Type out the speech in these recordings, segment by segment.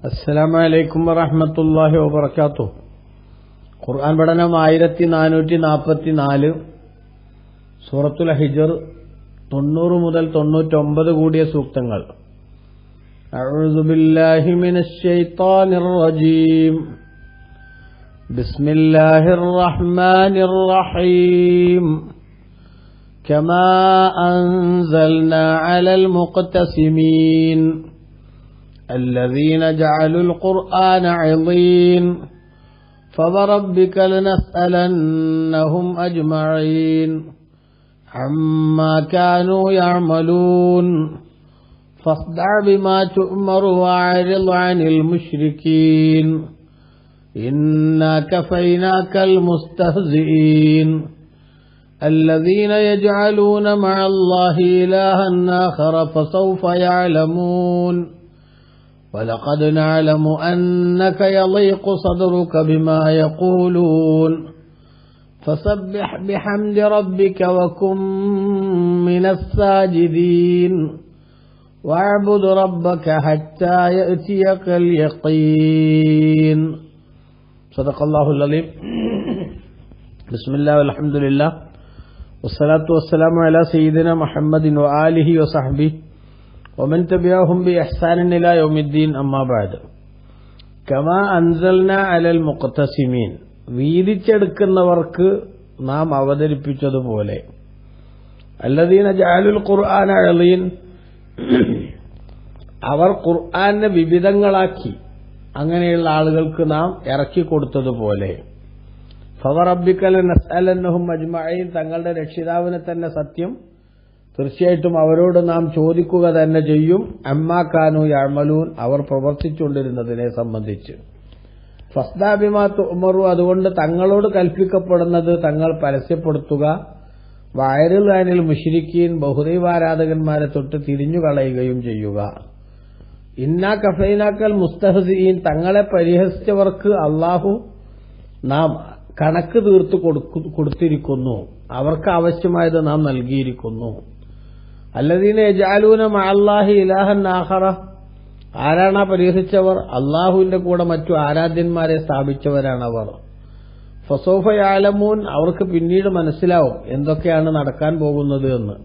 അസ്സലാമു അലൈക്കും വറഹ്മത്തുള്ളാഹി വബറകാതുഹു. ഖുർആൻ പഠനം 1444, സൂറത്തുൽ ഹിജ്ർ 90 മുതൽ 99 കൂടിയ സൂക്തങ്ങൾ. അഊദു ബില്ലാഹി മിനശ് ശൈത്വാനിർ റജീം. ബിസ്മില്ലാഹിർ റഹ്മാനിർ റഹീം. കമാ അൻസൽനാ അലൽ മുഖ്തസിമീൻ الذين جعلوا القرآن عضين فوربك لنسألنهم أجمعين عما كانوا يعملون فاصدع بما تؤمر وأعرض عن المشركين إنا كفيناك المستهزئين الذين يجعلون مع الله إلها آخر فسوف يعلمون ولقد نعلم أنك يضيق صدرك بما يقولون فسبح بحمد ربك وكن من الساجدين واعبد ربك حتى يأتيك اليقين. صدق الله العظيم. بسم الله والحمد لله والصلاة والسلام على سيدنا محمد وآله وصحبه ومن تبعهم بإحسان إلى يوم الدين. أما بعد. كما أنزلنا على المقتسمين, വീതിച്ചെടുക്കുന്നവർക്ക് നാം അവതരിപ്പിച്ചതുപോലെ. الذين جعلوا القرآن عضين, അവർ ഖുർആനെ വിവിധങ്ങളാക്കി അങ്ങനെയുള്ള ആളുകൾക്ക് നാം ഇറക്കി കൊടുത്തതുപോലെ. ഫവറബ്ബിക ലനസ്അലന്നഹും അജ്മഈൻ, തങ്ങളുടെ രക്ഷിതാവിനെ തന്നെ സത്യം, തീർച്ചയായിട്ടും അവരോട് നാം ചോദിക്കുക തന്നെ ചെയ്യും. അമ്മാ കാനൂ യഅമലൂൻ, അവർ പ്രവർത്തിച്ചുകൊണ്ടിരുന്നതിനെ സംബന്ധിച്ച്. ഫസ്ദാ ബിമാ തുഅ്മറു, അതുകൊണ്ട് തങ്ങളോട് കൽപ്പിക്കപ്പെടുന്നത് തങ്ങൾ പരസ്യപ്പെടുത്തുക. വഅരിദ് അനിൽ മുശ്രിക്കീൻ, ബഹുദൈവാരാധകന്മാരെ തൊട്ട് തിരിഞ്ഞുകളയുകയും ചെയ്യുക. ഇന്നാ കഫൈനാക്കൽ മുസ്തഹ്സിഈൻ, തങ്ങളെ പരിഹസിച്ചവർക്ക് അല്ലാഹു നാം കണക്ക് തീർത്തു കൊടുത്തിരിക്കുന്നു, അവർക്ക് ആവശ്യമായത് നാം നൽകിയിരിക്കുന്നു. അല്ലദീന യജഅലൂന മഅല്ലാഹി ഇലാഹൻ ആഖറ, ആരാണ് പരിഹസിച്ചവർ? അല്ലാഹുവിന്റെ കൂടെ മറ്റു ആരാധ്യന്മാരെ സ്ഥാപിച്ചവരാണവർ. ഫസൗഫ യഅലമൂൻ, അവർക്ക് പിന്നീട് മനസ്സിലാവും എന്തൊക്കെയാണ് നടക്കാൻ പോകുന്നത് എന്ന്.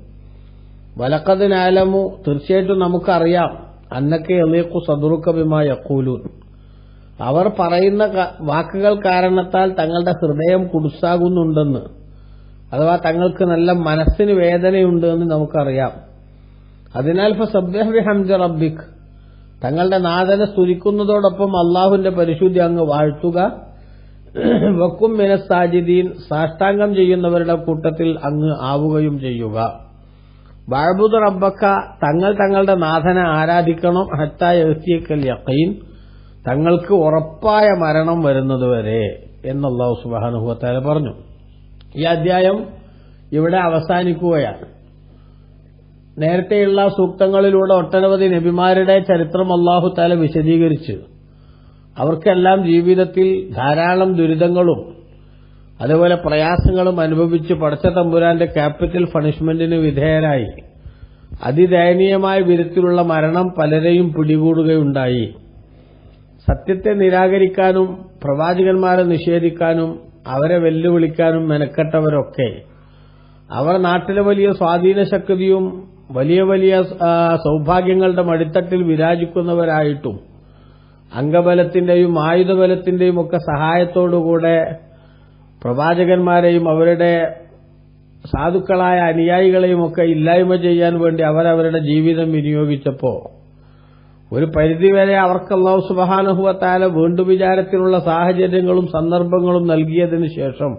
വലഖദ് നഅലമു, തീർച്ചയായിട്ടും നമുക്കറിയാം. അന്നക യളീഖു സദ്റുക ബിമാ യഖൂലൂൻ, അവർ പറയുന്ന വാക്കുകൾ കാരണത്താൽ തങ്ങളുടെ ഹൃദയം കുടുസാകുന്നുണ്ടെന്ന്, അഥവാ തങ്ങൾക്ക് നല്ല മനസ്സിന് വേദനയുണ്ട് എന്ന് നമുക്കറിയാം. അതിനാൽ ഫസബ്ബിഹ് ബിഹംദി റബ്ബിക്, തങ്ങളുടെ നാഥനെ സ്തുതിക്കുന്നതോടൊപ്പം അള്ളാഹുവിന്റെ പരിശുദ്ധി അങ്ങ് വാഴ്ത്തുക. വക്കും മിനസ് സാജിദീൻ, സാഷ്ടാംഗം ചെയ്യുന്നവരുടെ കൂട്ടത്തിൽ അങ്ങ് ആവുകയും ചെയ്യുക. വഅബ്ദു റബ്ബക, തങ്ങൾ തങ്ങളുടെ നാഥനെ ആരാധിക്കണം. ഹത്താ യഅ്തിയക്കൽ യഖീൻ, തങ്ങൾക്ക് ഉറപ്പായ മരണം വരുന്നതുവരെ എന്ന് അല്ലാഹു സുബ്ഹാനഹു വ തആല പറഞ്ഞു. ഈ അധ്യായം ഇവിടെ അവസാനിക്കുകയാണ്. നേരത്തെയുള്ള സൂക്തങ്ങളിലൂടെ ഒട്ടനവധി നബിമാരുടെ ചരിത്രം അല്ലാഹു തആല വിശദീകരിച്ച് അവർക്കെല്ലാം ജീവിതത്തിൽ ധാരാളം ദുരിതങ്ങളും അതുപോലെ പ്രയാസങ്ങളും അനുഭവിച്ച് പടച്ച തമ്പുരാന്റെ ക്യാപിറ്റൽ പണിഷ്മെന്റിന് വിധേയരായി അതിദയനീയമായ വിധത്തിലുള്ള മരണം പലരെയും പിടികൂടുകയുണ്ടായി. സത്യത്തെ നിരാകരിക്കാനും പ്രവാചകന്മാരെ നിഷേധിക്കാനും അവരെ വെല്ലുവിളിക്കാനും മെനക്കെട്ടവരൊക്കെ അവർ നാട്ടിലെ വലിയ സ്വാധീന ശക്തിയും വലിയ വലിയ സൗഭാഗ്യങ്ങളുടെ മടിത്തട്ടിൽ വിരാജിക്കുന്നവരായിട്ടും അംഗബലത്തിന്റെയും ആയുധബലത്തിന്റെയും ഒക്കെ സഹായത്തോടുകൂടെ പ്രവാചകന്മാരെയും അവരുടെ സാധുക്കളായ അനുയായികളെയും ഒക്കെ ഇല്ലായ്മ ചെയ്യാൻ വേണ്ടി അവരവരുടെ ജീവിതം വിനിയോഗിച്ചപ്പോ ഒരു പരിധിവരെ അവർക്ക് അല്ലാഹു സുബ്ഹാനഹു വ തആല വീണ്ടും വിചാരത്തിനുള്ള സാഹചര്യങ്ങളും സന്ദർഭങ്ങളും നൽകിയതിനു ശേഷം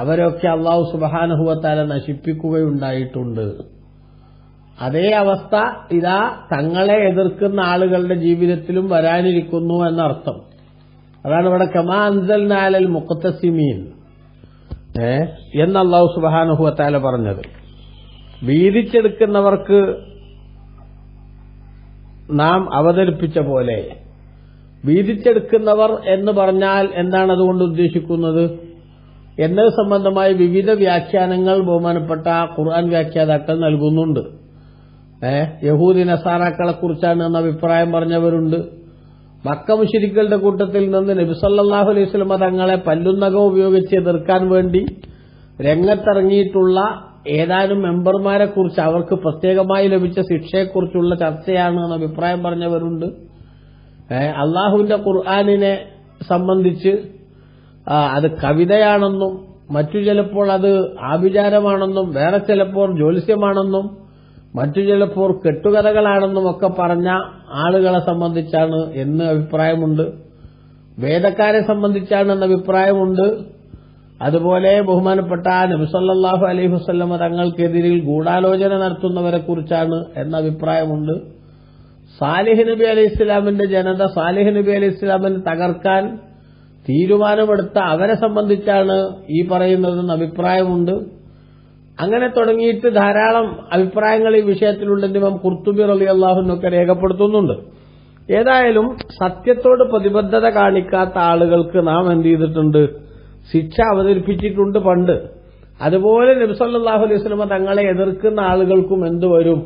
അവരൊക്കെ അല്ലാഹു സുബ്ഹാനഹു വ തആല നശിപ്പിക്കുകയുണ്ടായിട്ടുണ്ട്. അതേ അവസ്ഥ ഇതാ തങ്ങളെ എതിർക്കുന്ന ആളുകളുടെ ജീവിതത്തിലും വരാനിരിക്കുന്നു എന്നർത്ഥം. അതാണ് ഇവിടെ കമാ അൻസൽനാ അലൽ മുഖ്തസിമീൻ എന്ന് അല്ലാഹു സുബ്ഹാനഹു വ തആല പറഞ്ഞത്. വീതിച്ചെടുക്കുന്നവർക്ക് നാം അവതരിപ്പിച്ച പോലെ. വീതിച്ചെടുക്കുന്നവർ എന്ന് പറഞ്ഞാൽ എന്താണ് അതുകൊണ്ട് ഉദ്ദേശിക്കുന്നത് എന്നത് സംബന്ധമായി വിവിധ വ്യാഖ്യാനങ്ങൾ ബഹുമാനപ്പെട്ട ഖുർആൻ വ്യാഖ്യാതാക്കൾ നൽകുന്നുണ്ട്. യഹൂദി നസാറാക്കളെ കുറിച്ചാണ് എന്ന അഭിപ്രായം പറഞ്ഞവരുണ്ട്. മക്ക മുശ്രിക്കുകളുടെ കൂട്ടത്തിൽ നിന്ന് നബി സല്ലല്ലാഹു അലൈഹി വസല്ലം തങ്ങളെ പല്ലുന്നകം ഉപയോഗിച്ച് എതിർക്കാൻ വേണ്ടി രംഗത്തിറങ്ങിയിട്ടുള്ള ഏതാനും മെമ്പർമാരെ കുറിച്ച് അവർക്ക് പ്രത്യേകമായി ലഭിച്ച ശിക്ഷയെക്കുറിച്ചുള്ള ചർച്ചയാണ് എന്ന് അഭിപ്രായം പറഞ്ഞവരുണ്ട്. അള്ളാഹുവിന്റെ ഖുർആനിനെ സംബന്ധിച്ച് അത് കവിതയാണെന്നും മറ്റു ചിലപ്പോൾ അത് ആഭിചാരമാണെന്നും വേറെ ചിലപ്പോൾ ജ്യോത്സ്യമാണെന്നും മറ്റു ചിലപ്പോൾ കെട്ടുകഥകളാണെന്നും ഒക്കെ പറഞ്ഞ ആളുകളെ സംബന്ധിച്ചാണ് എന്ന് അഭിപ്രായമുണ്ട്. വേദക്കാരെ സംബന്ധിച്ചാണെന്ന് അഭിപ്രായമുണ്ട്. അതുപോലെ ബഹുമാനപ്പെട്ട നബി സല്ലല്ലാഹു അലൈഹി വസല്ലം തങ്ങൾക്കെതിരിൽ ഗൂഢാലോചന നടത്തുന്നവരെ കുറിച്ചാണ് എന്ന അഭിപ്രായമുണ്ട്. സാലിഹ് നബി അലൈഹി ഇസ്ലാമിന്റെ ജനത സാലിഹ് നബി അലൈഹി ഇസ്ലാമിനെ തകർക്കാൻ തീരുമാനമെടുത്ത അവരെ സംബന്ധിച്ചാണ് ഈ പറയുന്നതെന്ന് അഭിപ്രായമുണ്ട്. അങ്ങനെ തുടങ്ങിയിട്ട് ധാരാളം അഭിപ്രായങ്ങൾ ഈ വിഷയത്തിലുണ്ടെന്ന് ഇമാം ഖുർത്തുബി റളിയല്ലാഹു അൻഹു ഒക്കെ രേഖപ്പെടുത്തുന്നുണ്ട്. ഏതായാലും സത്യത്തോട് പ്രതിബദ്ധത കാണിക്കാത്ത ആളുകൾക്ക് നാം എന്ത് ചെയ്തിട്ടുണ്ട്? ശിക്ഷ അവതരിപ്പിച്ചിട്ടുണ്ട് പണ്ട്. അതുപോലെ നബി സല്ലല്ലാഹു അലൈഹി വസല്ലം തങ്ങളെ എതിർക്കുന്ന ആളുകൾക്കും എന്തുവരും?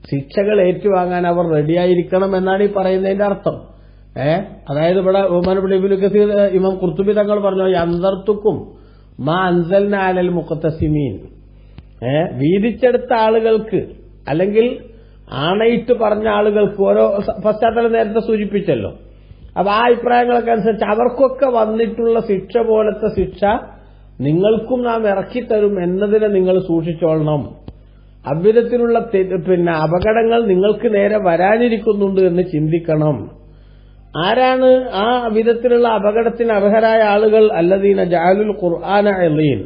ശിക്ഷകൾ ഏറ്റുവാങ്ങാൻ അവർ റെഡിയായിരിക്കണം എന്നാണ് ഈ പറയുന്നതിന്റെ അർത്ഥം. അതായത് ഇവിടെ ബഹുമാനപ്പെട്ട ഇബ്നു കസീർ ഇമാം ഖുർത്തുബി തങ്ങൾ പറഞ്ഞു, അൻദർതുക്കും മാ അൻസൽനാ അലൽ മുഖ്തസിമീൻ. വീതിച്ചെടുത്ത ആളുകൾക്ക് അല്ലെങ്കിൽ ആണയിട്ട് പറഞ്ഞ ആളുകൾക്ക് ഓരോ പശ്ചാത്തലം നേരത്തെ സൂചിപ്പിച്ചല്ലോ. അപ്പൊ ആ അഭിപ്രായങ്ങളൊക്കെ അനുസരിച്ച് അവർക്കൊക്കെ വന്നിട്ടുള്ള ശിക്ഷ പോലത്തെ ശിക്ഷ നിങ്ങൾക്കും നാം ഇറക്കിത്തരും എന്നതിനെ നിങ്ങൾ സൂക്ഷിച്ചോളണം. അவ்விധത്തിലുള്ള അപകടങ്ങൾ നിങ്ങൾക്ക് നേരെ വരാനിരിക്കുന്നുണ്ട് എന്ന് ചിന്തിക്കണം. ആരാണ് ആ വിധത്തിലുള്ള അപകടത്തിന് അർഹരായ ആളുകൾ? അല്ലദീന ജഅലുൽ ഖുർആന അളീൻ.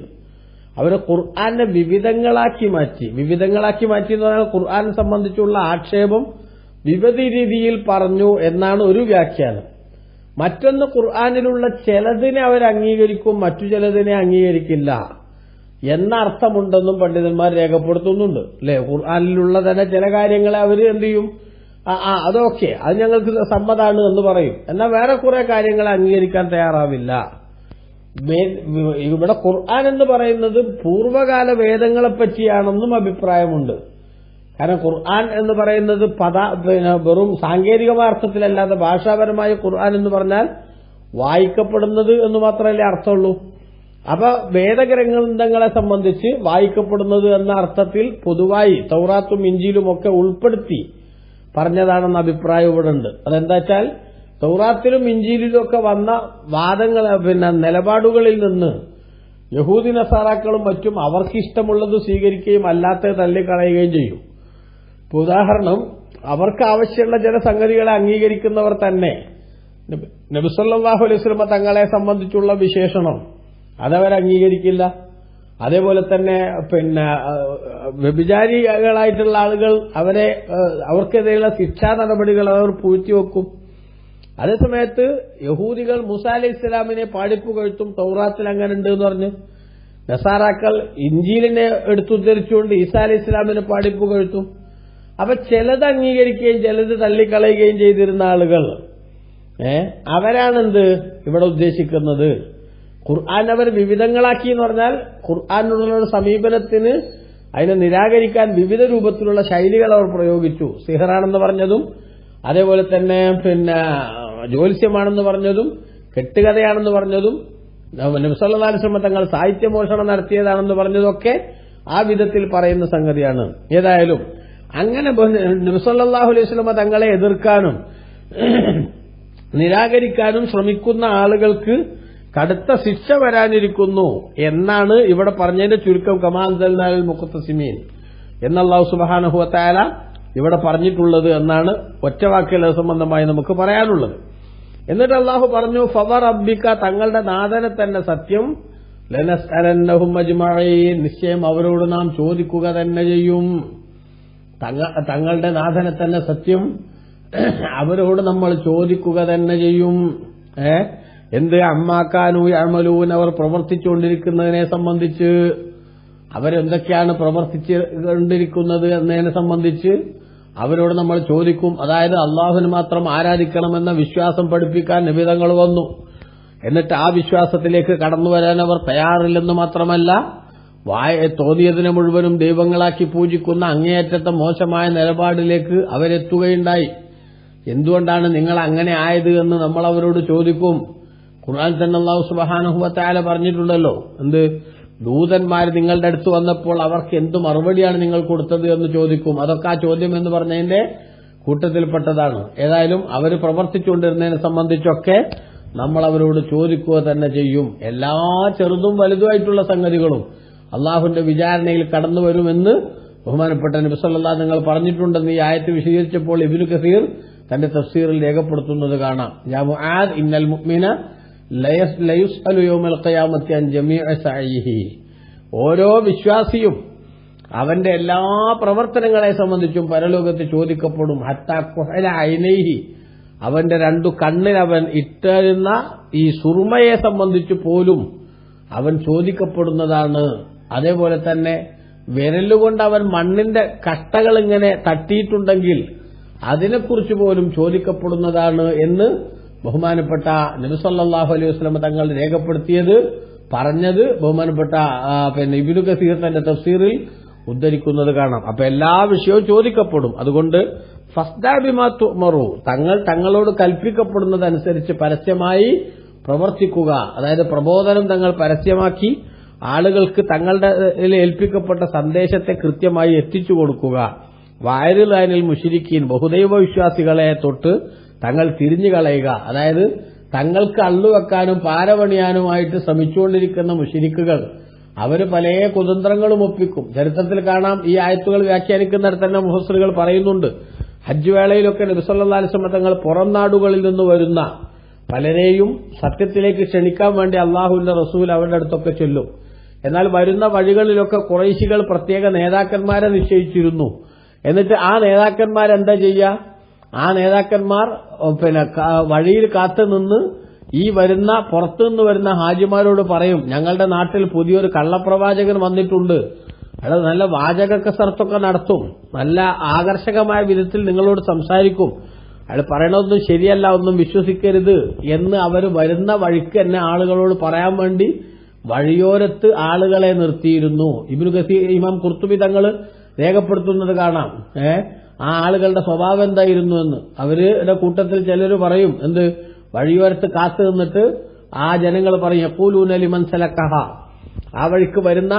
അവർ ഖുർആനെ വിവിധങ്ങളാക്കി മാറ്റി എന്ന് പറഞ്ഞാൽ ഖുർആനെ സംബന്ധിച്ചുള്ള ആക്ഷേപം വിവിധ രീതിയിൽ പറഞ്ഞു എന്നാണ് ഒരു വ്യാഖ്യാനം. മറ്റൊന്ന്, ഖുർആനിലുള്ള ചിലതിനെ അവർ അംഗീകരിക്കും, മറ്റു ചിലതിനെ അംഗീകരിക്കില്ല എന്ന അർത്ഥമുണ്ടെന്നും പണ്ഡിതന്മാർ രേഖപ്പെടുത്തുന്നുണ്ട്. അല്ലെ, ഖുർആനിലുള്ള തന്നെ ചില കാര്യങ്ങളെ അവർ എന്ത് ചെയ്യും? അതൊക്കെ അത് ഞങ്ങൾക്ക് സമ്മതാണ് എന്ന് പറയും. എന്നാൽ വേറെ കുറെ കാര്യങ്ങളെ അംഗീകരിക്കാൻ തയ്യാറാവില്ല. ഇവിടെ ഖുർആൻ എന്ന് പറയുന്നത് പൂർവ്വകാല വേദങ്ങളെ പറ്റിയാണെന്നും അഭിപ്രായമുണ്ട്. കാരണം ഖുർആൻ എന്ന് പറയുന്നത് വെറും സാങ്കേതികമായ അർത്ഥത്തിലല്ലാതെ ഭാഷാപരമായ ഖുർആൻ എന്ന് പറഞ്ഞാൽ വായിക്കപ്പെടുന്നത് എന്ന് മാത്രമല്ലേ അർത്ഥമുള്ളൂ. അപ്പൊ വേദഗ്രന്ഥങ്ങളെ സംബന്ധിച്ച് വായിക്കപ്പെടുന്നത് എന്ന അർത്ഥത്തിൽ പൊതുവായി തൗറാത്തും ഇഞ്ചീലും ഒക്കെ ഉൾപ്പെടുത്തി പറഞ്ഞതാണെന്ന അഭിപ്രായം ഇവിടെ ഉണ്ട്. അതെന്താ വെച്ചാൽ തൗറാത്തിലും ഇഞ്ചീലിലും ഒക്കെ വന്ന വാദങ്ങൾ നിലപാടുകളിൽ നിന്ന് യഹൂദി നസാറാക്കളും മറ്റും അവർക്കിഷ്ടമുള്ളത് സ്വീകരിക്കുകയും അല്ലാത്തത് തള്ളിക്കളയുകയും ചെയ്യും. ഉദാഹരണം, അവർക്ക് ആവശ്യമുള്ള ചില സംഗതികളെ അംഗീകരിക്കുന്നവർ തന്നെ നബി സല്ലല്ലാഹു അലൈഹി വസല്ലം തങ്ങളെ സംബന്ധിച്ചുള്ള വിശേഷണം അതവർ അംഗീകരിക്കില്ല. അതേപോലെ തന്നെ വ്യഭിചാരികളായിട്ടുള്ള ആളുകൾ അവർക്കെതിരെയുള്ള ശിക്ഷാ നടപടികൾ അവർ പൂഴ്ത്തിവെക്കും. അതേസമയത്ത് യഹൂദികൾ മൂസാ അലൈഹി ഇസ്ലാമിനെ പാടിപ്പുകഴ്ത്തും, തൗറാത്തിൽ അങ്ങനെ ഉണ്ട് എന്ന് പറഞ്ഞ്. നസാറാക്കൾ ഇഞ്ചീലിനെ എടുത്തുദ്ധരിച്ചുകൊണ്ട് ഈസാ അലൈഹി ഇസ്ലാമിനെ പാടിപ്പുകഴ്ത്തും. അപ്പൊ ചിലത് അംഗീകരിക്കുകയും ചിലത് തള്ളിക്കളയുകയും ചെയ്തിരുന്ന ആളുകൾ അവരാണെന്ത് ഇവിടെ ഉദ്ദേശിക്കുന്നത്? ഖുർആൻ അവർ വിവിധങ്ങളാക്കി എന്ന് പറഞ്ഞാൽ ഖുർആനുള്ള സമീപനത്തിന് അതിനെ നിരാകരിക്കാൻ വിവിധ രൂപത്തിലുള്ള ശൈലികൾ അവർ പ്രയോഗിച്ചു. സിഹറാണെന്ന് പറഞ്ഞതും അതേപോലെ തന്നെ ജ്യോത്സ്യമാണെന്ന് പറഞ്ഞതും കെട്ടുകഥയാണെന്ന് പറഞ്ഞതും നബി സല്ലല്ലാഹു അലൈഹി വസല്ലം തങ്ങൾ സാഹിത്യമോഷണം നടത്തിയതാണെന്ന് പറഞ്ഞതൊക്കെ ആ വിധത്തിൽ പറയുന്ന സംഗതിയാണ്. ഏതായാലും അങ്ങനെ നബി സല്ലല്ലാഹു അലൈഹി വസല്ലം തങ്ങളെ എതിർക്കാനും നിരാകരിക്കാനും ശ്രമിക്കുന്ന ആളുകൾക്ക് കടുത്ത ശിക്ഷ വരാനിരിക്കുന്നു എന്നാണ് ഇവിടെ പറഞ്ഞതിന്റെ ചുരുക്കം. കമാ അൻസൽനാ അലൽ മുഖ്തസിമീൻ എന്ന് അല്ലാഹു സുബ്ഹാനഹു വ തആല ഇവിടെ പറഞ്ഞിട്ടുള്ളത് എന്നാണ് ഒറ്റവാക്കിൽ സംബന്ധമായി നമുക്ക് പറയാനുള്ളത്. എന്നിട്ട് അല്ലാഹു പറഞ്ഞു, ഫവറബ്ബിക, തങ്ങളുടെ നാഥനെ തന്നെ സത്യം, ലനസ്അലന്നഹും അജ്മഈൻ, നിശ്ചയം അവരോട് നാം ചോദിക്കുക തന്നെ ചെയ്യും. തങ്ങളുടെ നാഥനെ തന്നെ സത്യം, അവരോട് നമ്മൾ ചോദിക്കുക തന്നെ ചെയ്യും. എന്ത്? അമ്മാക്കാനു യഅമലൂൻ, അവർ പ്രവർത്തിച്ചുകൊണ്ടിരിക്കുന്നതിനെ സംബന്ധിച്ച്, അവരെന്തൊക്കെയാണ് പ്രവർത്തിച്ചുകൊണ്ടിരിക്കുന്നത് എന്നതിനെ സംബന്ധിച്ച് അവരോട് നമ്മൾ ചോദിക്കും. അതായത് അള്ളാഹുവിനെ മാത്രം ആരാധിക്കണമെന്ന വിശ്വാസം പഠിപ്പിക്കാൻ നബിതങ്ങൾ വന്നു. എന്നിട്ട് ആ വിശ്വാസത്തിലേക്ക് കടന്നുവരാൻ അവർ തയ്യാറില്ലെന്ന് മാത്രമല്ല, തോന്നിയതിനെ മുഴുവനും ദൈവങ്ങളാക്കി പൂജിക്കുന്ന അങ്ങേയറ്റത്തെ മോശമായ നിലപാടിലേക്ക് അവരെത്തുകയുണ്ടായി. എന്തുകൊണ്ടാണ് നിങ്ങൾ അങ്ങനെ ആയത് എന്ന് നമ്മൾ അവരോട് ചോദിക്കും. ഖുർആൻ തന്നെ അല്ലാഹു സുബ്ഹാനഹു വ തആല പറഞ്ഞിട്ടുണ്ടല്ലോ, എന്ത് ദൂതന്മാർ നിങ്ങളുടെ അടുത്ത് വന്നപ്പോൾ അവർക്ക് എന്ത് മറുപടിയാണ് നിങ്ങൾ കൊടുത്തത് എന്ന് ചോദിക്കും. അതൊക്കെ ആ ചോദ്യം എന്ന് പറഞ്ഞതിന്റെ കൂട്ടത്തിൽപ്പെട്ടതാണ്. ഏതായാലും അവർ പ്രവർത്തിച്ചുകൊണ്ടിരുന്നതിനെ സംബന്ധിച്ചൊക്കെ നമ്മൾ അവരോട് ചോദിക്കുക തന്നെ ചെയ്യും. എല്ലാ ചെറുതും വലുതുമായിട്ടുള്ള സംഗതികളും അള്ളാഹുവിന്റെ വിചാരണയിൽ കടന്നുവരുമെന്ന് ബഹുമാനപ്പെട്ട നബി സല്ലല്ലാഹു നിങ്ങൾ പറഞ്ഞിട്ടുണ്ടെന്ന് ഈ ആയത്ത് വിശദീകരിച്ചപ്പോൾ ഇബ്നു കസീർ തന്റെ തഫ്സീറിൽ രേഖപ്പെടുത്തുന്നത് കാണാം. യാ മുആദ് ഇന്നൽ മുഅ്മിന ലയുസ്അലു യൗമൽ ഖിയാമത്തി അൻ ജമീഇ സഅയിഹി. ഓരോ വിശ്വാസിയും അവന്റെ എല്ലാ പ്രവർത്തനങ്ങളെ സംബന്ധിച്ചും പരലോകത്ത് ചോദിക്കപ്പെടും. ഹത്താ ഖുഹല ഐനൈഹി, അവന്റെ രണ്ടു കണ്ണിൽ അവൻ ഇട്ടിരുന്ന ഈ സുറുമയെ സംബന്ധിച്ച് പോലും അവൻ ചോദിക്കപ്പെടുന്നതാണ്. അതേപോലെ തന്നെ വിരലുകൊണ്ട് അവൻ മണ്ണിന്റെ കട്ടകൾ ഇങ്ങനെ തട്ടിയിട്ടുണ്ടെങ്കിൽ അതിനെക്കുറിച്ച് പോലും ചോദിക്കപ്പെടുന്നതാണ് എന്ന് ബഹുമാനപ്പെട്ട നബി സല്ലല്ലാഹു അലൈഹി വസല്ലം തങ്ങൾ രേഖപ്പെടുത്തിയത് പറഞ്ഞത് ബഹുമാനപ്പെട്ട ഇബ്നു കസീർ തന്റെ തഫ്സീറിൽ ഉദ്ധരിക്കുന്നത് കാണാം. അപ്പൊ എല്ലാ വിഷയവും ചോദിക്കപ്പെടും. അതുകൊണ്ട് ഫസ്ദാ ബിമാ തുഅ്മറു, തങ്ങളോട് കൽപ്പിക്കപ്പെടുന്നതനുസരിച്ച് പരസ്യമായി പ്രവർത്തിക്കുക. അതായത് പ്രബോധനം തങ്ങൾ പരസ്യമാക്കി ആളുകൾക്ക് തങ്ങളുടെ ഏൽപ്പിക്കപ്പെട്ട സന്ദേശത്തെ കൃത്യമായി എത്തിച്ചു കൊടുക്കുക. വഅരിൽ അനിൽ മുശ്രിക്കീൻ, ബഹുദൈവ വിശ്വാസികളെ തൊട്ട് തങ്ങൾ തിരിഞ്ഞു കളയുക. അതായത് തങ്ങൾക്ക് അള്ളുവെക്കാനും പാരപണിയാനുമായിട്ട് ശ്രമിച്ചുകൊണ്ടിരിക്കുന്ന മുശ്രിക്കുകൾ അവര് പല കുതന്ത്രങ്ങളും ഒപ്പിക്കും. ചരിത്രത്തിൽ കാണാം. ഈ ആയത്തുകൾ വ്യാഖ്യാനിക്കുന്നിടത്ത് തന്നെ മുഫസ്സിറുകൾ പറയുന്നുണ്ട്, ഹജ്ജ് വേളയിലൊക്കെ നബി സല്ലല്ലാഹു അലൈഹി വസല്ലം തങ്ങൾ പുറം നാടുകളിൽ നിന്ന് വരുന്ന പലരെയും സത്യത്തിലേക്ക് ക്ഷണിക്കാൻ വേണ്ടി അള്ളാഹുവിന്റെ റസൂൽ അവരുടെ അടുത്തൊക്കെ ചെല്ലും. എന്നാൽ വരുന്ന വഴികളിലൊക്കെ ഖുറൈശികൾ പ്രത്യേക നേതാക്കന്മാരെ നിശ്ചയിച്ചിരുന്നു. എന്നിട്ട് ആ നേതാക്കന്മാരെന്താ ചെയ്യുക? ആ നേതാക്കന്മാർ വഴിയിൽ കാത്തുനിന്ന് ഈ വരുന്ന പുറത്തുനിന്ന് വരുന്ന ഹാജിമാരോട് പറയും, ഞങ്ങളുടെ നാട്ടിൽ പുതിയൊരു കള്ളപ്രവാചകൻ വന്നിട്ടുണ്ട്, അയാൾ നല്ല വാചക കസർത്തൊക്കെ നടത്തും, നല്ല ആകർഷകമായ വിധത്തിൽ നിങ്ങളോട് സംസാരിക്കും, അയാൾ പറയണതൊന്നും ശരിയല്ല, ഒന്നും വിശ്വസിക്കരുത് എന്ന് അവർ വരുന്ന വഴിക്ക് തന്നെ ആളുകളോട് പറയാൻ വേണ്ടി വഴിയോരത്ത് ആളുകളെ നിർത്തിയിരുന്നു. ഇബ്നു കസീർ ഇമാം ഖുർത്തുബി തങ്ങൾ രേഖപ്പെടുത്തുന്നത് കാണാം. ആ ആളുകളുടെ സ്വഭാവം എന്തായിരുന്നു എന്ന്. അവരുടെ കൂട്ടത്തിൽ ചിലർ പറയും, എന്ത്, വഴിയോരത്ത് കാത്തു നിന്നിട്ട് ആ ജനങ്ങൾ പറയും, യഖൂലൂന ലിമൻ സലക്കഹ, ആ വഴിക്ക് വരുന്ന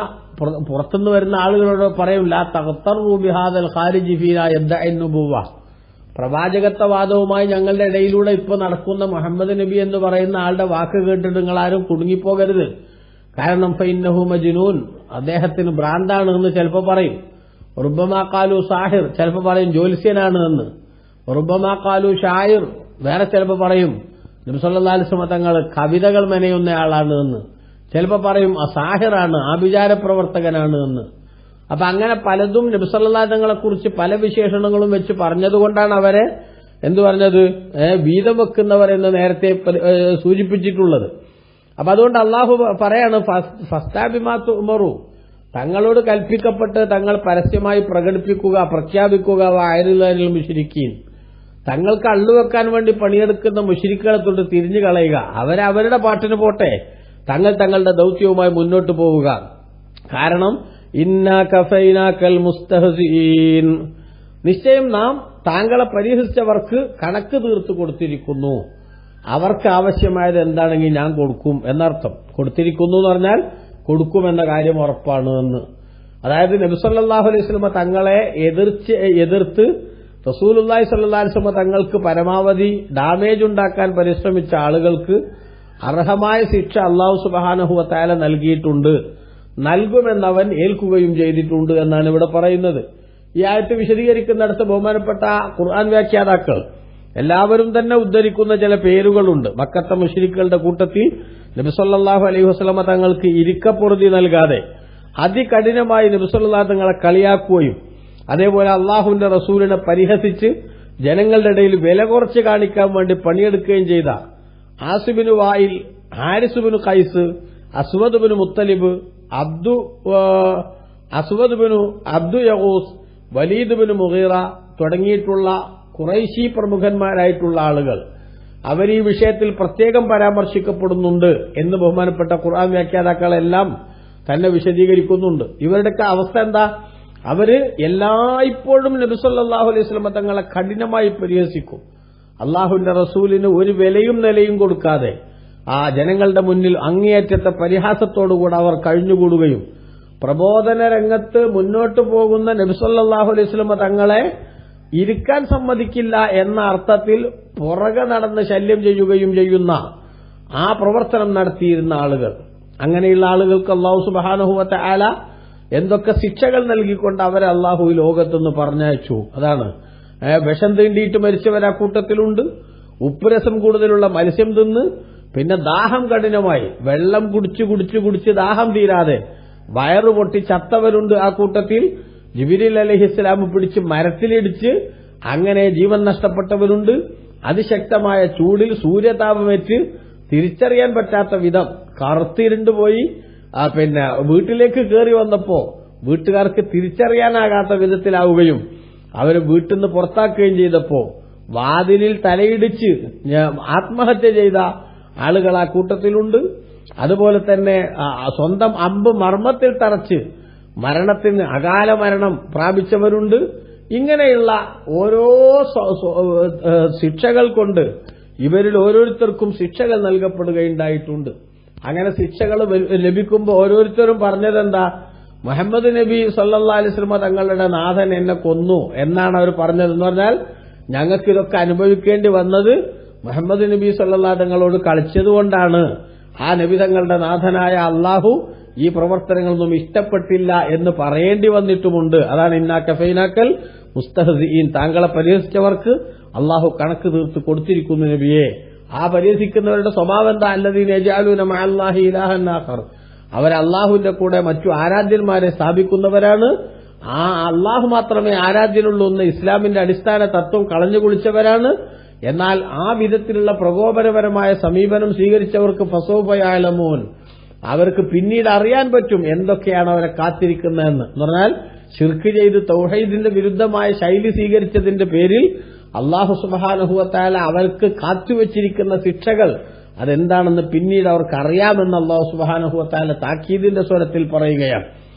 പുറത്തുനിന്ന് വരുന്ന ആളുകളോട് പറയും, ലാ തഖ്തറു ബിഹാദൽ ഖാരിജി ഫീനാ യദ്ദഇ നുബുവ്വ, പ്രവാചകത്വവാദവുമായി ഞങ്ങളുടെ ഇടയിലൂടെ ഇപ്പൊ നടക്കുന്ന മുഹമ്മദ് നബി എന്ന് പറയുന്ന ആളുടെ വാക്ക് കേട്ടിട്ട് നിങ്ങളാരും കുടുങ്ങിപ്പോകരുത്. കാരണം ഫഇന്നഹു മജ്നൂൻ, അദ്ദേഹത്തിന് ഭ്രാന്താണ് എന്ന് ചിലപ്പോൾ പറയും. റുബ്ബമാ ഖാലു സാഹിർ, ചിലപ്പോൾ പറയും ജ്യോത്സ്യനാണ് എന്ന്. റുബ്ബമാ ഖാലു ഷായിർ, വേറെ ചിലപ്പോൾ പറയും നബി സല്ലല്ലാഹു അലൈഹി വസല്ലം തങ്ങൾ കവിതകൾ മെനയുന്നയാളാണ് എന്ന്. ചിലപ്പോൾ പറയും സാഹിറാണ്, ആഭിചാര പ്രവർത്തകനാണ് എന്ന്. അപ്പൊ അങ്ങനെ പലതും നബി സല്ലല്ലാഹു അലൈഹി വസല്ലം കുറിച്ച് പല വിശേഷണങ്ങളും വെച്ച് പറഞ്ഞതുകൊണ്ടാണ് അവരെ എന്തു പറഞ്ഞത്, വീതം വെക്കുന്നവർ എന്ന് നേരത്തെ സൂചിപ്പിച്ചിട്ടുള്ളത്. അപ്പൊ അതുകൊണ്ട് അള്ളാഹു പറയാണ്, ഫസ്താ ബിമാ തുഅ്മറു, തങ്ങളോട് കൽപ്പിക്കപ്പെട്ട് തങ്ങൾ പരസ്യമായി പ്രകടിപ്പിക്കുക, പ്രഖ്യാപിക്കുക, വഅരിൽ അനിൽ മുശ്രിക്കീൻ, തങ്ങൾക്ക് അള്ളുവെക്കാൻ വേണ്ടി പണിയെടുക്കുന്ന മുശ്രിക്കുകളെ തൊട്ട് തിരിഞ്ഞു കളയുക. അവരവരുടെ പാട്ടിന് പോട്ടെ, തങ്ങളുടെ ദൌത്യവുമായി മുന്നോട്ട് പോവുക. കാരണം ഇന്നാ കഫൈനാക്കൽ മുസ്തഹ്സിഈൻ, നിശ്ചയം നാം താങ്കളെ പരിഹസിച്ചവർക്ക് കണക്ക് തീർത്തു കൊടുത്തിരിക്കുന്നു. അവർക്ക് ആവശ്യമായത് എന്താണെങ്കിൽ ഞാൻ കൊടുക്കും എന്നർത്ഥം. കൊടുത്തിരിക്കുന്നു എന്ന് പറഞ്ഞാൽ കൊടുക്കുമെന്ന കാര്യം ഉറപ്പാണ് എന്ന്. അതായത് നബി സല്ലല്ലാഹു അലൈഹി വസല്ലം തങ്ങളെ എതിർത്ത് റസൂലുള്ളാഹി സ്വല്ലല്ലാഹു അലൈഹി വസല്ലം തങ്ങൾക്ക് പരമാവധി ഡാമേജ് ഉണ്ടാക്കാൻ പരിശ്രമിച്ച ആളുകൾക്ക് അർഹമായ ശിക്ഷ അല്ലാഹു സുബ്ഹാനഹു വ തആല നൽകിയിട്ടുണ്ട്, നൽകുമെന്നവൻ ഏൽക്കുകയും ചെയ്തിട്ടുണ്ട് എന്നാണ് ഇവിടെ പറയുന്നത്. ഈ ആയത്ത് വിശദീകരിക്കുന്നിടത്ത് ബഹുമാനപ്പെട്ട ഖുർആൻ വ്യാഖ്യാതാക്കൾ എല്ലാവരും തന്നെ ഉദ്ധരിക്കുന്ന ചില പേരുകളുണ്ട്. മക്കത്തെ മുശ്രിക്കുകളുടെ കൂട്ടത്തിൽ നബി സല്ലല്ലാഹു അലൈഹി വസല്ലം തങ്ങൾക്ക് ഇരിക്കപ്പൊറുതി നൽകാതെ അതികഠിനമായി നബി സല്ലല്ലാഹു തങ്ങളെ കളിയാക്കുകയും അതേപോലെ അള്ളാഹുവിന്റെ റസൂലിനെ പരിഹസിച്ച് ജനങ്ങളുടെ ഇടയിൽ വില കുറച്ച് കാണിക്കാൻ വേണ്ടി പണിയെടുക്കുകയും ചെയ്ത ആസിബിന് വായിൽ, ഹാരിസുബിന് ഖൈസ്, അസ്വദ് മുത്തലിബ്, അബ്ദു യഗൂസ്, വലീദ് ബിൻ മുഗീറ തുടങ്ങിയിട്ടുള്ള ഖുറൈശി പ്രമുഖന്മാരായിട്ടുള്ള ആളുകൾ അവർ ഈ വിഷയത്തിൽ പ്രത്യേകം പരാമർശിക്കപ്പെടുന്നുണ്ട് എന്ന് ബഹുമാനപ്പെട്ട ഖുർആൻ വ്യാഖ്യാതാക്കളെല്ലാം തന്നെ വിശദീകരിക്കുന്നുണ്ട്. ഇവരുടെയൊക്കെ അവസ്ഥ എന്താ? അവര് എല്ലായ്പ്പോഴും നബി സല്ലല്ലാഹു അലൈഹി വസല്ലം തങ്ങളെ കഠിനമായി പരിഹസിക്കും. അള്ളാഹുവിന്റെ റസൂലിന് ഒരു വിലയും നിലയും കൊടുക്കാതെ ആ ജനങ്ങളുടെ മുന്നിൽ അങ്ങേയറ്റത്തെ പരിഹാസത്തോടുകൂടെ അവർ കഴിഞ്ഞുകൂടുകയും പ്രബോധന രംഗത്ത് മുന്നോട്ടു പോകുന്ന നബി സല്ലല്ലാഹു അലൈഹി വസല്ലം തങ്ങളെ ഇരിക്കാൻ സമ്മതിക്കില്ല എന്ന അർത്ഥത്തിൽ പുറകെ നടന്ന് ശല്യം ചെയ്യുകയും ചെയ്യുന്ന ആ പ്രവർത്തനം നടത്തിയിരുന്ന ആളുകൾ, അങ്ങനെയുള്ള ആളുകൾക്ക് അല്ലാഹു സുബ്ഹാനഹു വ തആല എന്തൊക്കെ ശിക്ഷകൾ നൽകിക്കൊണ്ട് അവരെ അല്ലാഹു ഈ ലോകത്തുനിന്ന് പറഞ്ഞയച്ചു. അതാണ് വിഷം തീണ്ടിയിട്ട് മരിച്ചവർ ആ കൂട്ടത്തിലുണ്ട്, ഉപ്പുരസം കൂടുതലുള്ള മത്സ്യം തിന്ന്, പിന്നെ ദാഹം കഠിനമായി വെള്ളം കുടിച്ച് ദാഹം തീരാതെ വയറു പൊട്ടി ചത്തവരുണ്ട് ആ കൂട്ടത്തിൽ. ജിബ്രീൽ അലൈഹിസ്സലാം പിടിച്ച് മരത്തിലിടിച്ച് അങ്ങനെ ജീവൻ നഷ്ടപ്പെട്ടവരുണ്ട്. അതിശക്തമായ ചൂടിൽ സൂര്യതാപമേറ്റ് തിരിച്ചറിയാൻ പറ്റാത്ത വിധം കറുത്തിരുണ്ടുപോയി പിന്നെ വീട്ടിലേക്ക് കയറി വന്നപ്പോ വീട്ടുകാർക്ക് തിരിച്ചറിയാനാകാത്ത വിധത്തിലാവുകയും അവര് വീട്ടിൽ നിന്ന് പുറത്താക്കുകയും ചെയ്തപ്പോ വാതിലിൽ തലയിടിച്ച് ആത്മഹത്യ ചെയ്ത ആളുകൾ ആ കൂട്ടത്തിലുണ്ട്. അതുപോലെ തന്നെ സ്വന്തം അമ്പ് മർമ്മത്തിൽ തറച്ച് മരണത്തിന് അകാല മരണം പ്രാപിച്ചവരുണ്ട്. ഇങ്ങനെയുള്ള ഓരോ ശിക്ഷകൾ കൊണ്ട് ഇവരിൽ ഓരോരുത്തർക്കും ശിക്ഷകൾ നൽകപ്പെടുകയുണ്ടായിട്ടുണ്ട്. അങ്ങനെ ശിക്ഷകൾ ലഭിക്കുമ്പോൾ ഓരോരുത്തരും പറഞ്ഞതെന്താ? മുഹമ്മദ് നബി സല്ലല്ലാഹു അലൈഹി വസല്ലം തങ്ങളുടെ നാഥൻ എന്നെ കൊന്നു എന്നാണ് അവർ പറഞ്ഞതെന്ന് പറഞ്ഞാൽ, ഞങ്ങൾക്കിതൊക്കെ അനുഭവിക്കേണ്ടി വന്നത് മുഹമ്മദ് നബി സല്ലല്ലാഹു തങ്ങളോട് കളിച്ചതുകൊണ്ടാണ്. ആ നബി തങ്ങളുടെ നാഥനായ അള്ളാഹു ഈ പ്രവർത്തനങ്ങളൊന്നും ഇഷ്ടപ്പെട്ടില്ല എന്ന് പറയേണ്ടി വന്നിട്ടുമുണ്ട്. അതാണ് ഇന്നാ കഫൈനാക്കൽ മുസ്തഹ്സിഈൻ, താങ്കളെ പരിഹസിച്ചവർക്ക് അള്ളാഹു കണക്ക് തീർത്ത് കൊടുത്തിരിക്കുന്നു നബിയെ. ആ പരിഹസിക്കുന്നവരുടെ സ്വഭാവം എന്താ? അല്ലദീന യജഅലൂന മഅല്ലാഹി ഇലാഹൻ ആഖർ, അവർ അള്ളാഹുവിന്റെ കൂടെ മറ്റു ആരാധ്യന്മാരെ സ്ഥാപിക്കുന്നവരാണ്. ആ അള്ളാഹു മാത്രമേ ആരാധ്യനുള്ളൂ എന്ന് ഇസ്ലാമിന്റെ അടിസ്ഥാന തത്വം കളഞ്ഞു കുളിച്ചവരാണ്. എന്നാൽ ആ വിധത്തിലുള്ള പ്രകോപനപരമായ സമീപനം സ്വീകരിച്ചവർക്ക് ഫസൗഫ യഅലമൂൻ, അവർക്ക് പിന്നീട് അറിയാൻ പറ്റും എന്തൊക്കെയാണ് അവരെ കാത്തിരിക്കുന്നതെന്ന്. എന്ന് പറഞ്ഞാൽ ശിർക്ക് ചെയ്ത് തൗഹീദിന്റെ വിരുദ്ധമായ ശൈലി സ്വീകരിച്ചതിന്റെ പേരിൽ അല്ലാഹു സുബ്ഹാനഹു വ തആല അവർക്ക് കാത്തുവച്ചിരിക്കുന്ന ശിക്ഷകൾ അതെന്താണെന്ന് പിന്നീട് അവർക്ക് അറിയാമെന്ന് അല്ലാഹു സുബ്ഹാനഹു വ തആല താക്കീദിന്റെ സ്വരത്തിൽ പറയുകയാണ്.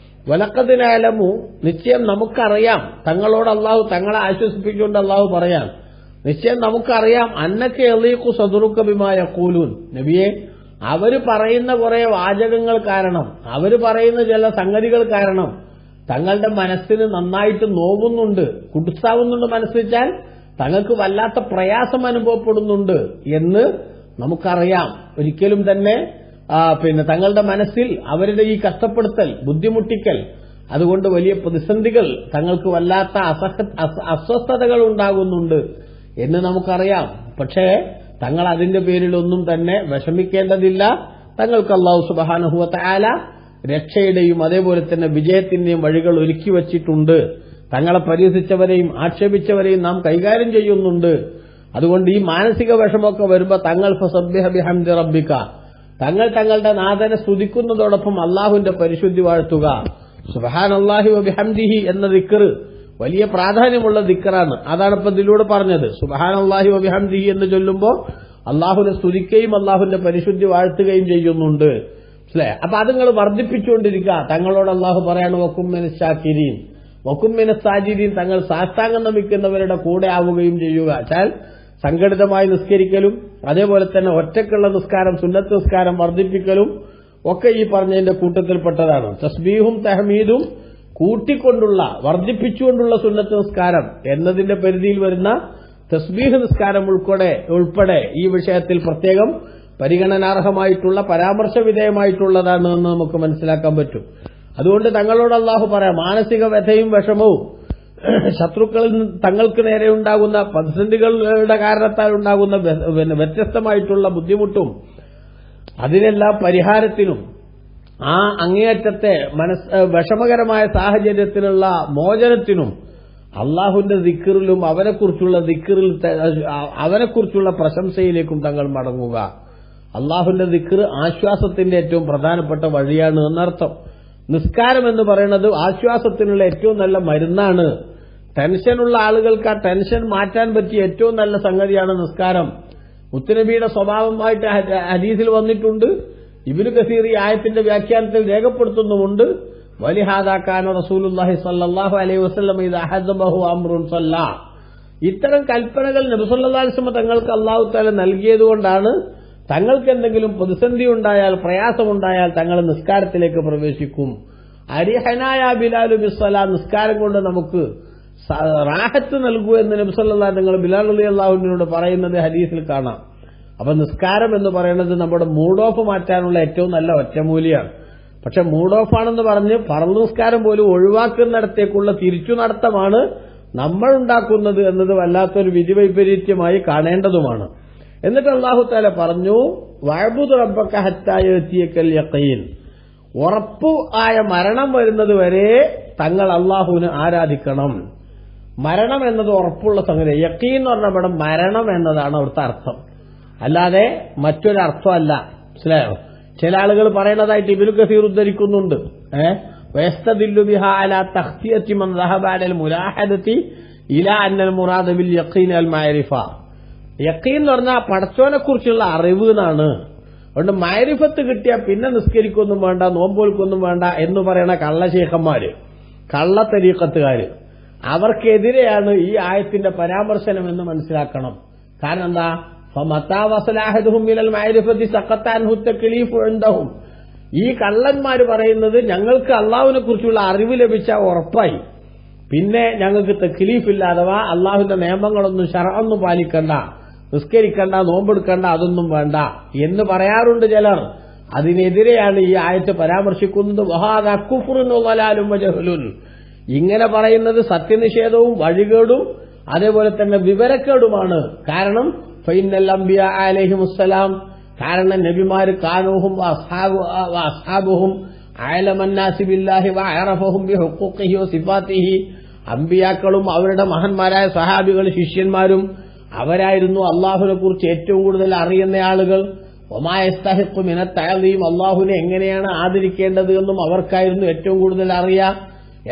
വലഖദ് നഅലമു, നിശ്ചയം നമുക്കറിയാം. തങ്ങളോട് അല്ലാഹു തങ്ങളെ ആശ്വസിപ്പിച്ചുകൊണ്ട് അല്ലാഹു പറയാം, നിശ്ചയം നമുക്കറിയാം. അന്നക യളീഖു സദ്റുക ബിമാ യഖൂലൂൻ, നബിയെ അവര് പറയുന്ന കുറെ വാചകങ്ങൾ കാരണം, അവര് പറയുന്ന ചില സംഗതികൾ കാരണം തങ്ങളുടെ മനസ്സിന് നന്നായിട്ട് നോവുന്നുണ്ട്, കുടുസാവുന്നുണ്ട്. മനസ്സിച്ചാൽ തങ്ങൾക്ക് വല്ലാത്ത പ്രയാസം അനുഭവപ്പെടുന്നുണ്ട് എന്ന് നമുക്കറിയാം. ഒരിക്കലും തന്നെ പിന്നെ തങ്ങളുടെ മനസ്സിൽ അവരുടെ ഈ കഷ്ടപ്പെടുത്തൽ, ബുദ്ധിമുട്ടിക്കൽ, അതുകൊണ്ട് വലിയ പ്രതിസന്ധികൾ, തങ്ങൾക്ക് വല്ലാത്ത അസ്വസ്ഥതകൾ ഉണ്ടാകുന്നുണ്ട് എന്ന് നമുക്കറിയാം. പക്ഷേ തങ്ങൾ അതിന്റെ പേരിലൊന്നും തന്നെ വിഷമിക്കേണ്ടതില്ല. തങ്ങൾക്ക് അല്ലാഹു സുബ്ഹാനഹു വ തആല രക്ഷയുടെയും അതേപോലെ തന്നെ വിജയത്തിന്റെയും വഴികൾ ഒരുക്കി വച്ചിട്ടുണ്ട്. തങ്ങളെ പരിഹസിച്ചവരെയും ആക്ഷേപിച്ചവരെയും നാം കൈകാര്യം ചെയ്യുന്നുണ്ട്. അതുകൊണ്ട് ഈ മാനസിക വിഷമമൊക്കെ വരുമ്പോൾ തങ്ങൾ ഫസബ്ബിഹ ബിഹംദി റബ്ബിക, തങ്ങൾ തങ്ങളുടെ നാഥനെ സ്തുതിക്കുന്നതോടൊപ്പം അള്ളാഹുവിന്റെ പരിശുദ്ധി വാഴ്ത്തുക. സുബ്ഹാനല്ലാഹി വ ബിഹംദിഹി എന്ന ദിക്ർ വലിയ പ്രാധാന്യമുള്ള ദിക്റാണ്. അതാണ് ഇപ്പൊ ഇതിലൂടെ പറഞ്ഞത്. സുബ്ഹാനല്ലാഹി വ ബിഹംദിഹി എന്ന് ചൊല്ലുമ്പോൾ അള്ളാഹുവിനെ സ്തുതിക്കുകയും അള്ളാഹുവിന്റെ പരിശുദ്ധി വാഴ്ത്തുകയും ചെയ്യുന്നുണ്ട്. അല്ലേ? അപ്പൊ അത് നിങ്ങൾ വർദ്ധിപ്പിച്ചുകൊണ്ടിരിക്കുക. തങ്ങളോട് അള്ളാഹു പറയാണ് വകും മിനശ് ശാകിരീൻ വകും മിനസ് സാജിദീൻ, തങ്ങൾ സാഷ്ടാംഗം നമിക്കുന്നവരുടെ കൂടെ ആവുകയും ചെയ്യുക. വെച്ചാൽ സംഘടിതമായി നിസ്കരിക്കലും അതേപോലെ തന്നെ ഒറ്റക്കുള്ള നിസ്കാരം, സുന്നത്ത് നിസ്കാരം വർദ്ധിപ്പിക്കലും ഒക്കെ ഈ പറഞ്ഞതിന്റെ കൂട്ടത്തിൽപ്പെട്ടതാണ്. തസ്ബീഹും തഹ്മീദും കൂട്ടിക്കൊണ്ടുള്ള വർദ്ധിപ്പിച്ചുകൊണ്ടുള്ള സുന്നത്ത് നിസ്കാരം എന്നതിന്റെ പരിധിയിൽ വരുന്ന തസ്ബീഹ് നിസ്കാരം ഉൾപ്പെടെ ഈ വിഷയത്തിൽ പ്രത്യേകം പരിഗണനാർഹമായിട്ടുള്ള പരാമർശ വിധേയമായിട്ടുള്ളതാണ് എന്ന് നമുക്ക് മനസ്സിലാക്കാൻ പറ്റും. അതുകൊണ്ട് തങ്ങളോട് അള്ളാഹു പറയാം, മാനസിക വ്യഥയും വിഷമവും ശത്രുക്കളിൽ തങ്ങൾക്ക് നേരെ ഉണ്ടാകുന്ന പ്രതിസന്ധികളുടെ കാരണത്താൽ ഉണ്ടാകുന്ന വ്യത്യസ്തമായിട്ടുള്ള ബുദ്ധിമുട്ടും അതിനെല്ലാം പരിഹാരത്തിനും ആ അങ്ങേയറ്റത്തെ വിഷമകരമായ സാഹചര്യത്തിലുള്ള മോചനത്തിനും അള്ളാഹുവിന്റെ ദിക്റിലും അവനെക്കുറിച്ചുള്ള പ്രശംസയിലേക്കും തങ്ങൾ മടങ്ങുക. അള്ളാഹുവിന്റെ ദിക്ർ ആശ്വാസത്തിന്റെ ഏറ്റവും പ്രധാനപ്പെട്ട വഴിയാണ് എന്നർത്ഥം. നിസ്കാരം എന്ന് പറയുന്നത് ആശ്വാസത്തിനുള്ള ഏറ്റവും നല്ല മരുന്നാണ്. ടെൻഷനുള്ള ആളുകൾക്ക് ആ ടെൻഷൻ മാറ്റാൻ പറ്റിയ ഏറ്റവും നല്ല സംഗതിയാണ് നിസ്കാരം. മുത്തുനബിയുടെ സ്വഭാവമായിട്ട് ഹദീസിൽ വന്നിട്ടുണ്ട്. ഇബ്നു കസീർ ഈ ആയത്തിന്റെ വ്യാഖ്യാനത്തിൽ രേഖപ്പെടുത്തുന്നുമുണ്ട്. വലിഹാദാ കാന റസൂലുള്ളാഹി സ്വല്ലല്ലാഹു അലൈഹി വസല്ലം ഇദാ ഹസബഹു അംറുൻ സല്ല, ഇത്തരം കൽപ്പനകൾ നബി സല്ലല്ലാഹു അലൈഹി വസല്ലം തങ്ങൾക്ക് അല്ലാഹു തആല നൽകിയതുകൊണ്ടാണ് തങ്ങൾക്ക് എന്തെങ്കിലും പ്രതിസന്ധി ഉണ്ടായാൽ, പ്രയാസമുണ്ടായാൽ തങ്ങൾ നിസ്കാരത്തിലേക്ക് പ്രവേശിക്കും. അരിഹനായ ബിലാലു ബിസ്സലാ, നിസ്കാരം കൊണ്ട് നമുക്ക് റാഹത്ത് നൽകൂ എന്ന് നബി സല്ലല്ലാഹു അലൈഹി വസല്ലം ബിലാൽ റളിയല്ലാഹു അൻഹുവിനോട് പറയുന്നത് ഹദീസിൽ കാണാം. അപ്പൊ നിസ്കാരം എന്ന് പറയുന്നത് നമ്മുടെ മൂഡ് ഓഫ് മാറ്റാനുള്ള ഏറ്റവും നല്ല ഒറ്റമൂലിയാണ്. പക്ഷെ മൂഡ് ഓഫ് ആണെന്ന് പറഞ്ഞ് ഫർള് നിസ്കാരം പോലും ഒഴിവാക്കുന്നിടത്തേക്കുള്ള തിരിച്ചു നടത്തമാണ് നമ്മൾ ഉണ്ടാക്കുന്നത് എന്നത് വല്ലാത്തൊരു വിധിവൈപരീത്യമായി കാണേണ്ടതുമാണ്. എന്നിട്ട് അല്ലാഹു തആല പറഞ്ഞു, വഅബ്ദു റബ്ബക ഹത്താ യഅതിയകൽ യഖീൻ, ഉറപ്പു ആയ മരണം വരുന്നത് വരെ തങ്ങൾ അല്ലാഹുവിനെ ആരാധിക്കണം. മരണം എന്നത് ഉറപ്പുള്ള സംഗതി. യഖീൻ എന്ന് പറഞ്ഞാൽ ഇവിടെ മരണം എന്നതാണ് അവിടുത്തെ അർത്ഥം, അല്ലാതെ മറ്റൊരർത്ഥമല്ല. മനസ്സിലായോ? ചില ആളുകൾ പറയുന്നതായിട്ട് ഇബ്നു കസീർ ഉദ്ധരിക്കുന്നുണ്ട്. വയസ്തദില്ലു ബിഹാ അലാ തഖ്തിയതി മൻ ദഹബ അലൽ മുലാഹദതി ഇലാ അന്നൽ മുറാദ ബിൽ യഖീൻ അൽ മഅരിഫ. യഖീൻ എന്ന് പറഞ്ഞാൽ പടച്ചോനെ കുറിച്ചുള്ള അറിവ് എന്നാണ്. അതുകൊണ്ട് മഅരിഫത്ത് കിട്ടിയാൽ പിന്നെ നിസ്കരിക്കൊന്നും വേണ്ട, നോമ്പോൽക്കൊന്നും വേണ്ട എന്ന് പറയുന്ന കള്ളശേഖന്മാര്, കള്ള തരീഖത്തുകാര്, അവർക്കെതിരെയാണ് ഈ ആയത്തിന്റെ പരാമർശനം എന്ന് മനസ്സിലാക്കണം. കാരണം എന്താ? ഈ കള്ളന്മാര് പറയുന്നത് ഞങ്ങൾക്ക് അള്ളാഹുവിനെ കുറിച്ചുള്ള അറിവ് ലഭിച്ച ഉറപ്പായി, പിന്നെ ഞങ്ങൾക്ക് തക്ലീഫില്ല, അഥവാ അള്ളാഹുവിന്റെ നിയമങ്ങളൊന്നും ശർഅൊന്നും പാലിക്കണ്ട, നിസ്കരിക്കണ്ട, നോമ്പെടുക്കണ്ട, അതൊന്നും വേണ്ട എന്ന് പറയാറുണ്ട് ചിലർ. അതിനെതിരെയാണ് ഈ ആയത്ത് പരാമർശിക്കുന്നത്. വഹാദ കുഫ്റുൻ വലാലും വജഹ്ലുൻ, ഇങ്ങനെ പറയുന്നത് സത്യനിഷേധവും വഴികേടും അതേപോലെ തന്നെ വിവരക്കേടുമാണ്. കാരണം ഫൈനൽ അംബിയ അലൈഹിമുസ്സലാം, കാരണം നബിമാര് കാനൂഹും വഅസ്ഹാബുഹും അഅലമന്നാസി ബില്ലാഹി വഅറഫഹും ബിഹുഖൂഖിഹി വസിഫാതിഹി, അംബിയാക്കളും അവരുടെ മഹാന്മാരായ സഹാബികൾ ശിഷ്യന്മാരും അവരായിരുന്നു അള്ളാഹുവിനെ കുറിച്ച് ഏറ്റവും കൂടുതൽ അറിയുന്ന ആളുകൾ. വമാ യസ്തഹിഖു മിനത് തഅലീം, അള്ളാഹുവിനെ എങ്ങനെയാണ് ആദരിക്കേണ്ടത് എന്നും അവർക്കായിരുന്നു ഏറ്റവും കൂടുതൽ അറിയാം.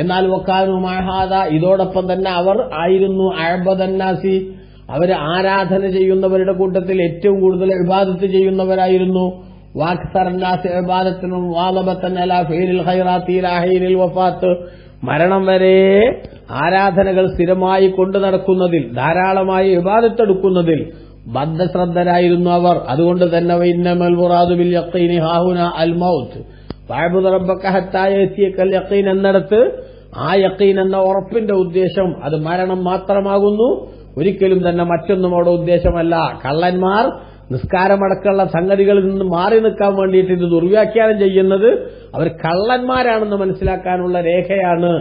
എന്നാൽ വക്കാനു മഅഹാദ, ഇതോടൊപ്പം തന്നെ അവർ ആയിരുന്നു അഅബദന്നാസി, അവര് ആരാധന ചെയ്യുന്നവരുടെ കൂട്ടത്തിൽ ഏറ്റവും കൂടുതൽ ഇബാദത്ത് ചെയ്യുന്നവരായിരുന്നു. വാക്സറന്നാസി ഇബാദത്തുൻ വാലബതൻ അലാ ഫീലിൽ ഖൈറാത്തി ഇലാ ഹീനിൽ വഫാത്ത്, മരണം വരെ ആരാധനകൾ സ്ഥിരമായി കൊണ്ടു നടക്കുന്നതിൽ, ധാരാളമായി ഇബാദത്തെടുക്കുന്നതിൽ ബദ്ധശ്രദ്ധരായിരുന്നു അവർ. അതുകൊണ്ട് തന്നെ വഇന്നമൽ മുറാദു ബിൽ യഖീനി ഹാഹുന അൽ മൗത്ത് വഅബ്ദു റബ്ബക ഹത്താ യഅതിയകൽ യഖീൻ എന്നിടത്ത് ആ യഖീൻ എന്ന ഉറപ്പിന്റെ ഉദ്ദേശം അത് മരണം മാത്രമാകുന്നു, ഒരിക്കലും തന്നെ മറ്റൊന്നും അവിടെ ഉദ്ദേശമല്ല. കള്ളന്മാർ നിസ്കാരമടക്കമുള്ള സംഗതികളിൽ നിന്ന് മാറി നിൽക്കാൻ വേണ്ടിയിട്ട് ഇത് ദുർവ്യാഖ്യാനം ചെയ്യുന്നത് അവർ കള്ളന്മാരാണെന്ന് മനസ്സിലാക്കാനുള്ള രേഖയാണ്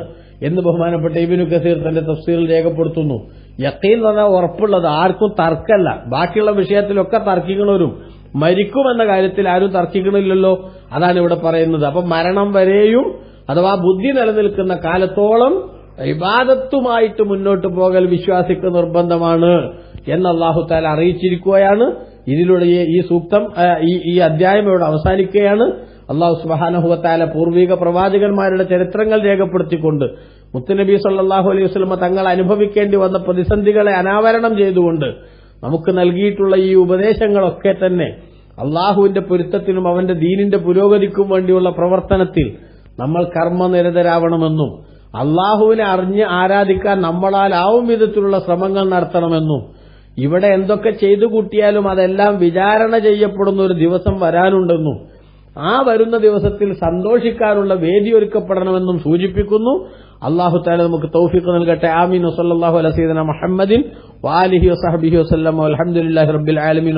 എന്ന് ബഹുമാനപ്പെട്ട ഇബ്നു കസീർ തന്റെ തഫ്സീറിൽ രേഖപ്പെടുത്തുന്നു. യഖീൻ എന്ന് പറഞ്ഞാൽ ഉറപ്പുള്ളത്, ആർക്കും തർക്കമല്ല. ബാക്കിയുള്ള വിഷയത്തിലൊക്കെ തർക്കിക്കണവരും, മരിക്കുമെന്ന കാര്യത്തിൽ ആരും തർക്കിക്കണില്ലല്ലോ, അതാണ് ഇവിടെ പറയുന്നത്. അപ്പൊ മരണം വരെയും അഥവാ ബുദ്ധി നിലനിൽക്കുന്ന കാലത്തോളം ഇബാദത്തുമായിട്ട് മുന്നോട്ട് പോകൽ വിശ്വാസിക്ക് നിർബന്ധമാണ് എന്ന് അല്ലാഹു തആല അറിയിച്ചിരിക്കുകയാണ്. ഇതിലൂടെ ഈ സൂക്തം ഈ അധ്യായം ഇവിടെ അവസാനിക്കുകയാണ്. അല്ലാഹു സുബ്ഹാനഹു വ തആല പൂർവിക പ്രവാചകന്മാരുടെ ചരിത്രങ്ങൾ രേഖപ്പെടുത്തിക്കൊണ്ട് മുത്തുനബി സല്ലല്ലാഹു അലൈഹി വസല്ലം തങ്ങൾ അനുഭവിക്കേണ്ടി വന്ന പ്രതിസന്ധികളെ അനാവരണം ചെയ്തുകൊണ്ട് നമുക്ക് നൽകിയിട്ടുള്ള ഈ ഉപദേശങ്ങളൊക്കെ തന്നെ അള്ളാഹുവിന്റെ പൊരുത്തത്തിനും അവന്റെ ദീനിന്റെ പുരോഗതിക്കും വേണ്ടിയുള്ള പ്രവർത്തനത്തിൽ നമ്മൾ കർമ്മനിരതരാവണമെന്നും അള്ളാഹുവിനെ അറിഞ്ഞ് ആരാധിക്കാൻ നമ്മളാലാവും വിധത്തിലുള്ള ശ്രമങ്ങൾ നടത്തണമെന്നും ഇവിടെ എന്തൊക്കെ ചെയ്തു കൂട്ടിയാലും അതെല്ലാം വിചാരണ ചെയ്യപ്പെടുന്ന ഒരു ദിവസം വരാനുണ്ടെന്നും ആ വരുന്ന ദിവസത്തിൽ സന്തോഷിക്കാനുള്ള വേദി ഒരുക്കപ്പെടണമെന്നും സൂചിപ്പിക്കുന്നു. അല്ലാഹു തആല നമുക്ക് തൗഫീഖ് നൽകട്ടെ. ആമീൻ. വസല്ലല്ലാഹു അലാ സയ്യിദിനാ മുഹമ്മദിൻ വആലിഹി വസഹ്ബിഹി വസല്ലം. വൽഹംദുലില്ലാഹി റബ്ബിൽ ആലമീൻ.